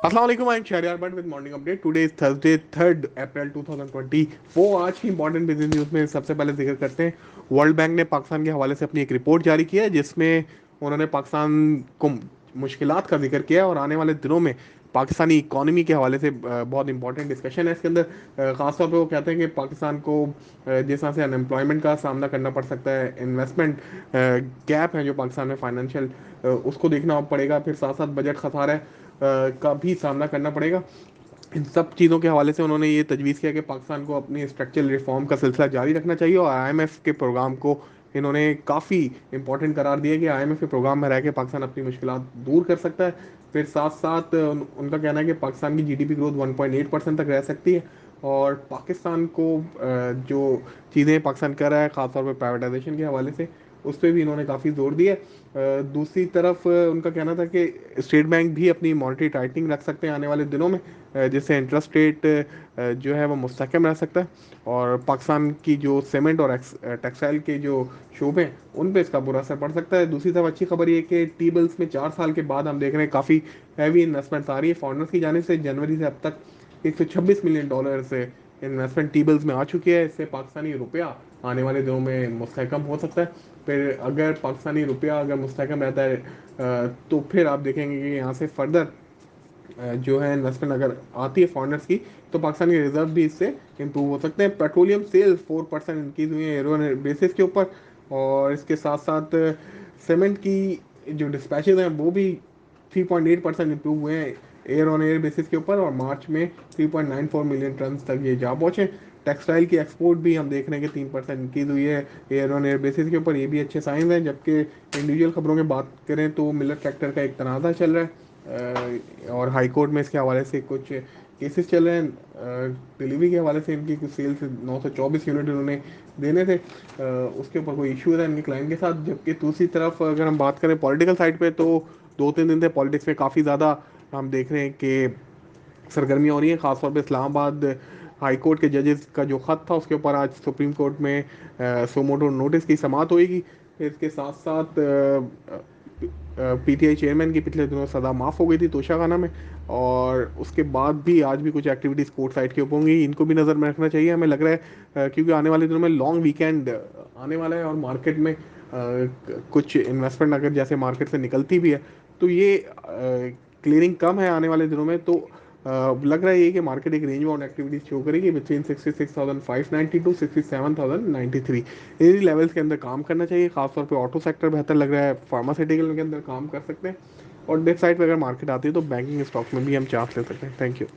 अस्सलाम वालेकुम, I am Shahriyar but with morning update. Today is Thursday 3 April 2024। आज की इंपॉर्टेंट बिजनेस न्यूज़ में सबसे पहले जिक्र करते हैं। वर्ल्ड बैंक ने पाकिस्तान के हवाले से अपनी एक रिपोर्ट जारी की है, जिसमें उन्होंने पाकिस्तान को मुश्किलात का जिक्र किया है और आने वाले दिनों में पाकिस्तानी इकॉनमी के हवाले से बहुत इंपॉर्टेंट डिस्कशन है इसके अंदर। खासतौर पे वो कहते हैं कि पाकिस्तान को जिस तरह से अनएम्प्लॉयमेंट का सामना करना पड़ सकता है, इन्वेस्टमेंट गैप है जो पाकिस्तान में फाइनेंशियल, उसको देखना पड़ेगा। फिर साथ साथ बजट खसारा का भी सामना करना पड़ेगा। इन सब चीज़ों के हवाले से उन्होंने ये तजवीज़ किया कि पाकिस्तान को अपनी स्ट्रक्चरल रिफॉर्म का सिलसिला जारी रखना चाहिए और आईएमएफ के प्रोग्राम को इन्होंने काफ़ी इंपॉर्टेंट करार दिया कि आईएमएफ के प्रोग्राम में रह के पाकिस्तान अपनी मुश्किलात दूर कर सकता है। फिर साथ साथ उनका कहना है कि पाकिस्तान की जीडीपी ग्रोथ 1.8% तक रह सकती है और पाकिस्तान को जो चीज़ें पाकिस्तान कर रहा है ख़ासतौर पर प्राइवेटाइजेशन के हवाले से, उस पर भी इन्होंने काफ़ी जोर दिया। दूसरी तरफ उनका कहना था कि स्टेट बैंक भी अपनी मॉनेटरी टाइटनिंग रख सकते हैं आने वाले दिनों में, जिससे इंटरेस्ट रेट जो है वो मुस्तकम रह सकता है और पाकिस्तान की जो सीमेंट और टेक्सटाइल के जो शोबे हैं उन पे इसका बुरा असर पड़ सकता है। दूसरी तरफ अच्छी खबर ये कि टी बिल्स में 4 साल के बाद हम देख रहे हैं काफ़ी हैवी इन्वेस्टमेंट्स आ रही है फॉरनर्स की जाने से। जनवरी से अब तक $126 मिलियन से इन्वेस्टमेंट टी बिल्स में आ चुकी है। इससे पाकिस्तानी रुपया आने वाले दिनों में मुस्तकम हो सकता है। फिर अगर पाकिस्तानी रुपया अगर मुस्तकम रहता है तो फिर आप देखेंगे कि यहाँ से फर्दर जो है इन्वेस्टमेंट अगर आती है फॉरेनर्स की, तो पाकिस्तान के रिजर्व भी इससे इम्प्रूव हो सकते हैं। पेट्रोलियम सेल्स 4% इंक्रीज हुई है ईयर ऑन बेसिस के ऊपर और इसके साथ साथ सीमेंट की जो डिस्पैचेज हैं वो भी 3.8% इम्प्रूव हुए हैं ईयर ऑन ईयर बेसिस के ऊपर और मार्च में 3.94 मिलियन टन तक ये जा पहुँचे। टेक्सटाइल की एक्सपोर्ट भी हम देख रहे हैं कि 3% इंक्रीज हुई है ईयर ऑन ईयर बेसिस के ऊपर, ये भी अच्छे साइन हैं। जबकि इंडिविजुअल खबरों की बात करें तो मिलर सेक्टर का एक तनाज़ा चल रहा है और हाई कोर्ट में इसके हवाले से कुछ केसेस चल रहे हैं। डिलीवरी के हवाले से इनकी कुछ सेल्स 924 यूनिट इन्होंने देने थे, उसके ऊपर कोई इशू है इनके क्लाइंट के साथ। जबकि दूसरी तरफ अगर हम बात करें पॉलिटिकल साइड पे, तो 2-3 दिन से पॉलिटिक्स में काफ़ी ज़्यादा हम देख रहे हैं कि सरगर्मियाँ हो रही हैं। खासतौर पर इस्लामाबाद हाई कोर्ट के जजेस का जो ख़त था उसके ऊपर आज सुप्रीम कोर्ट में सोमोटो नोटिस की समाअत होएगी। फिर इसके साथ साथ पीटीआई चेयरमैन की पिछले दिनों सज़ा माफ़ हो गई थी तोशा खाना में, और उसके बाद भी आज भी कुछ एक्टिविटीज़ कोर्ट साइड के ऊपर होंगी। इनको भी नज़र में रखना चाहिए हमें लग रहा है, क्योंकि आने वाले दिनों में लॉन्ग वीकेंड आने वाला है और मार्केट में कुछ इन्वेस्टमेंट अगर जैसे मार्केट से निकलती भी है तो ये क्लियरिंग कम है आने वाले दिनों में। तो लग रहा है ये कि मार्केट एक रेंज बाउंड एक्टिविटीज शो करेगी बिटवीन 66,590 टू 67,093। इन्हीं लेवल्स के अंदर काम करना चाहिए। खासतौर पे ऑटो सेक्टर बेहतर लग रहा है, फार्मास्यूटिकल के अंदर काम कर सकते हैं और डेट साइड पे अगर मार्केट आती है तो बैंकिंग स्टॉक में भी हम चांस ले सकते हैं। Thank you.